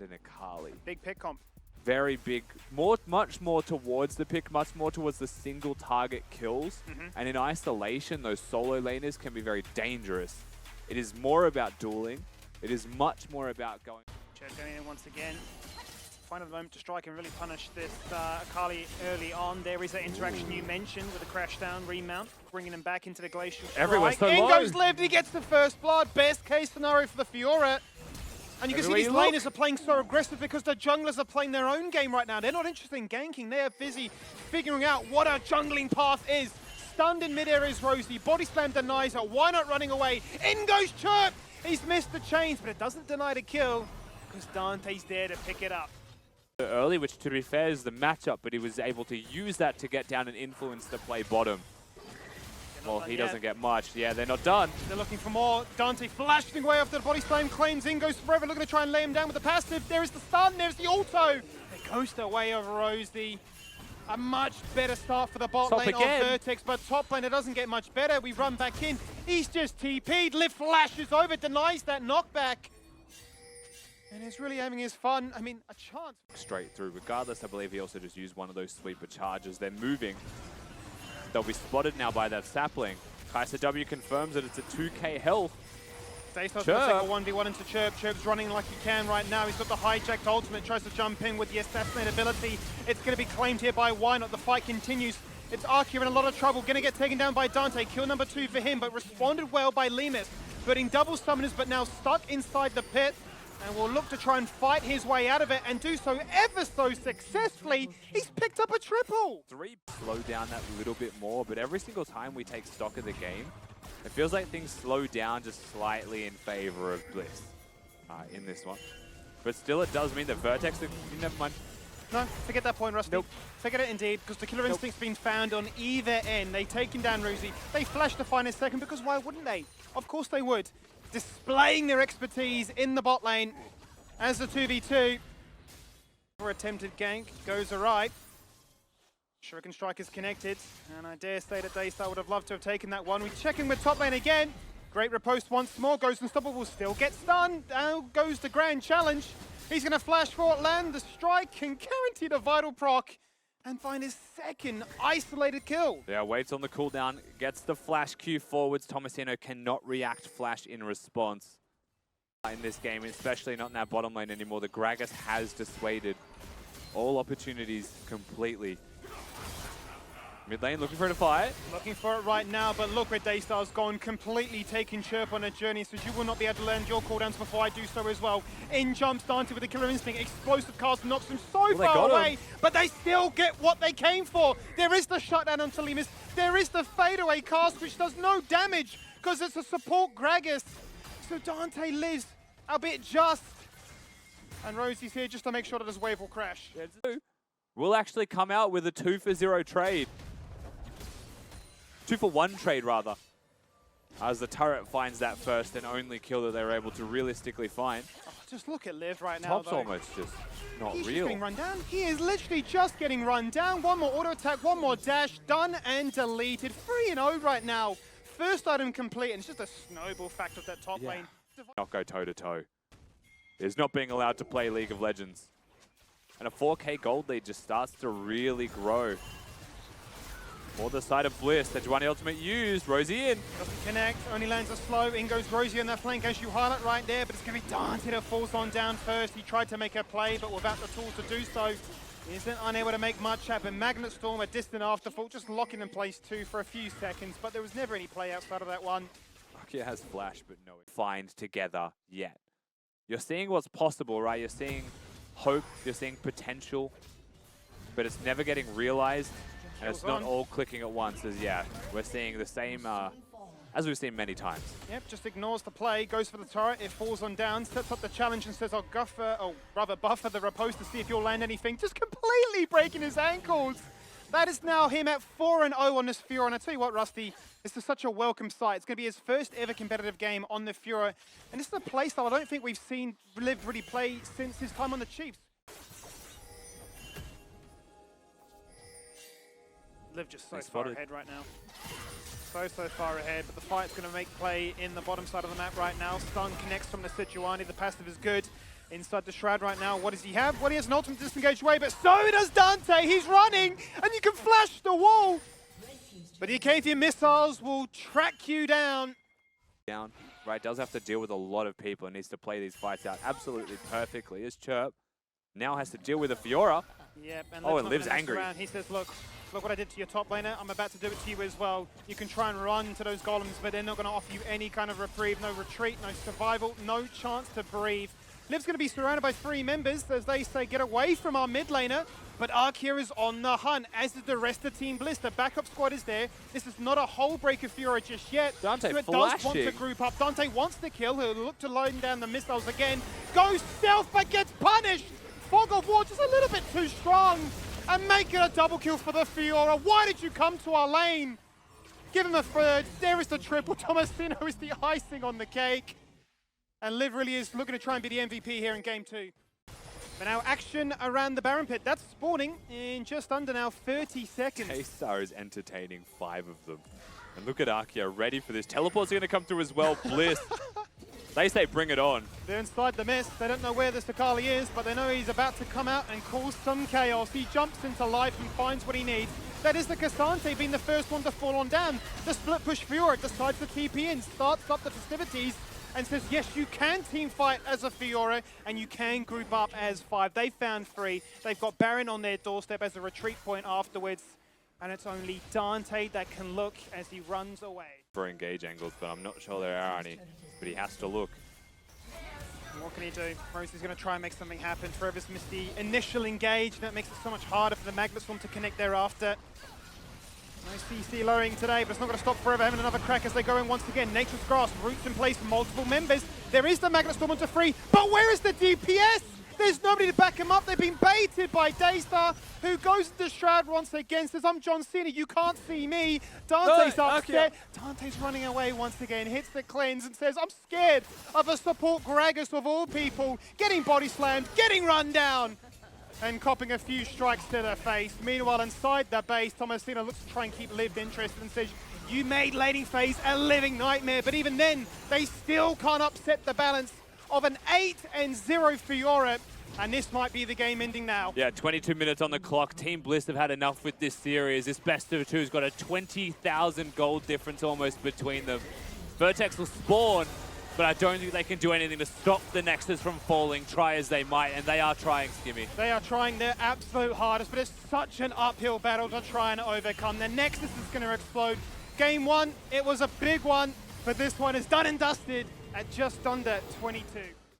and an Akali. Big pick comp. Very big, much more towards the pick, much more towards the single target kills. And in isolation, those solo laners can be very dangerous. It is more about dueling. It is much more about going. Chirp going in once again. Find a moment to strike and really punish this Akali early on. There is that interaction you mentioned with the crash down remount, bringing him back into the glacial strike. Everywhere so in low. goes Liv, he gets the first blood. Best case scenario for the Fiora. And you can see these laners are playing so aggressive because the junglers are playing their own game right now. They're not interested in ganking. They are busy figuring out what our jungling path is. Stunned in midair is Rosie. Body slam denies her. Whynot running away? In goes Chirp. He's missed the chains, but it doesn't deny the kill because Dante's there to pick it up. Early, which to be fair is the matchup, but he was able to use that to get down and influence the play bottom. Well, he doesn't get much. Yeah, they're not done. They're looking for more. Dante flashing away after the body slam, claims in, goes forever, looking to try and lay him down with the passive. There is the stun, there's the auto. They ghost away over Rosie. A much better start for the bot lane of Vertex, but top lane, it doesn't get much better. We run back in. He's just TP'd. Liv flashes over, denies that knockback. And he's really having his fun. I mean, a chance. Straight through. Regardless, I believe he also just used one of those sweeper charges. They're moving. They'll be spotted now by that sapling. Kaiser W confirms that it's a 2k health. Daystar's going to take a 1v1 into Chirp. Chirp's running like he can right now. He's got the hijacked ultimate, tries to jump in with the assassinate ability. It's going to be claimed here by Whynot. The fight continues. It's Akia in a lot of trouble, going to get taken down by Dante. Kill number 2 for him, but responded well by leemas. Putting double summoners, but now stuck inside the pit. And will look to try and fight his way out of it and do so ever so successfully. He's picked up a triple. 3 slow down that little bit more, but every single time we take stock of the game, it feels like things slow down just slightly in favor of Bliss in this one. But still, it does mean that Vertex, never mind. No, forget that point, Rusty. Nope. Forget it indeed, because the killer instinct's been found on either end. They taken down Rosie. They flashed to find a second, because why wouldn't they? Of course they would. Displaying their expertise in the bot lane as the 2v2. For attempted gank goes awry. Shuriken Strike is connected, and I dare say that Daystar would have loved to have taken that one. We check in with top lane again. Great riposte once more. Goes Unstoppable, still gets stunned. Now goes the grand challenge. He's going to flash for it, land the strike, can guarantee the vital proc, and find his second isolated kill. Yeah, waits on the cooldown, gets the flash Q forwards. Tomasino cannot react flash in response in this game, especially not in that bottom lane anymore. The Gragas has dissuaded all opportunities completely. Mid lane looking for it to fight. Looking for it right now, but look where Daystar's gone, completely taking Chirp on a journey, so you will not be able to land your cooldowns before I do so as well. In jumps Dante with the killer instinct, explosive cast knocks him so far away, but they still get what they came for. There is the shutdown onto leemas, there is the fadeaway cast, which does no damage, because it's a support Gragas. So Dante lives, albeit just. And Rosie's here just to make sure that his wave will crash. We'll actually come out with a 2-for-0 trade. 2-for-1 trade, rather. As the turret finds that first and only kill that they were able to realistically find. Oh, just look at Liv right now, Top's almost just not He's real. Just getting run down. He is literally just getting run down. One more auto attack, one more dash, done and deleted. 3-0 right now. First item complete, and it's just a snowball fact of that top lane. Not go toe-to-toe. Is not being allowed to play League of Legends. And a 4k gold lead just starts to really grow. For the side of Bliss, the Juani ultimate used, Rosie in. Doesn't connect, only lands a slow. In goes Rosie on that flank, as you highlight right there, but it's going to be Dante that falls on down first. He tried to make a play, but without the tools to do so, he isn't unable to make much happen. Magnet Storm, a distant afterthought, just locking in place too for a few seconds, but there was never any play outside of that one. Akia has flash, but no find together yet. You're seeing what's possible, right? You're seeing hope, you're seeing potential, but it's never getting realized. And it's not all clicking at once, as we're seeing the same as we've seen many times. Yep, just ignores the play, goes for the turret, it falls on down, sets up the challenge and says, I'll buffer the riposte to see if you'll land anything. Just completely breaking his ankles. That is now him at 4-0 on this Fiora. And I tell you what, Rusty, this is such a welcome sight. It's going to be his first ever competitive game on the Fiora. And this is a playstyle I don't think we've seen Liv really play since his time on the Chiefs. Liv just so far ahead right now. So far ahead, but the fight's going to make play in the bottom side of the map right now. Stun connects from the Sejuani, the passive is good. inside the Shroud right now. What does he have? Well, he has an ultimate disengage away, but so does Dante. He's running, and you can flash the wall. But the Akia missiles will track you down. Right, does have to deal with a lot of people and needs to play these fights out absolutely perfectly. As Chirp now has to deal with a Fiora. Yep, and it lives angry. He says, look what I did to your top laner. I'm about to do it to you as well. You can try and run to those golems, but they're not going to offer you any kind of reprieve, no retreat, no survival, no chance to breathe. Liv's going to be surrounded by 3 members, as they say, get away from our mid laner. But Akia is on the hunt, as is the rest of Team Bliss. The backup squad is there. This is not a whole break of Fiora just yet. Dante does flashing. want to group up. Dante wants the kill. He'll look to load down the missiles again. Goes stealth, but gets punished. Fog of War just a little bit too strong. And make it a double kill for the Fiora. Why did you come to our lane? Give him a third. There is the triple. Tomasino is the icing on the cake. And Liv really is looking to try and be the MVP here in game 2. But now action around the Baron Pit. That's spawning in just under now 30 seconds. Daystar is entertaining 5 of them. And look at Akia ready for this. Teleport's going to come through as well. Bliss. They say bring it on. They're inside the mist. They don't know where the Sakali is, but they know he's about to come out and cause some chaos. He jumps into life and finds what he needs. That is the Cassante being the first one to fall on down. The split push Fiora decides to TP in, starts up the festivities, and says, yes, you can team fight as a Fiora, and you can group up as 5. They found 3. They've got Baron on their doorstep as a retreat point afterwards, and it's only Dante that can look as he runs away. For engage angles, but I'm not sure there are any. But he has to look. What can he do? Rosie's going to try and make something happen. Trevor's missed the initial engage. That makes it so much harder for the Magma Storm to connect thereafter. No CC lowering today, but it's not going to stop forever. Having another crack as they go in once again. Nature's Grasp, roots in place for multiple members. There is the Magnet Storm onto 3, but where is the DPS? There's nobody to back him up. They've been baited by Daystar, who goes to the Shroud once again, says, I'm John Cena, you can't see me. Dante's upset. Dante's running away once again, hits the cleanse and says, I'm scared of a support Gragas of all people, getting body slammed, getting run down, and copping a few strikes to the face. Meanwhile, inside the base, Tomasino looks to try and keep Liv interested and says, you made laning phase a living nightmare, but even then, they still can't upset the balance of an 8-0 Fiora, and this might be the game ending now. Yeah, 22 minutes on the clock. Team Bliss have had enough with this series. This best of 2's got a 20,000 gold difference almost between them. Vertex will spawn, but I don't think they can do anything to stop the Nexus from falling, try as they might, and they are trying, Skimmy. They are trying their absolute hardest, but it's such an uphill battle to try and overcome. The Nexus is going to explode. Game 1, it was a big one, but this one is done and dusted at just under 22.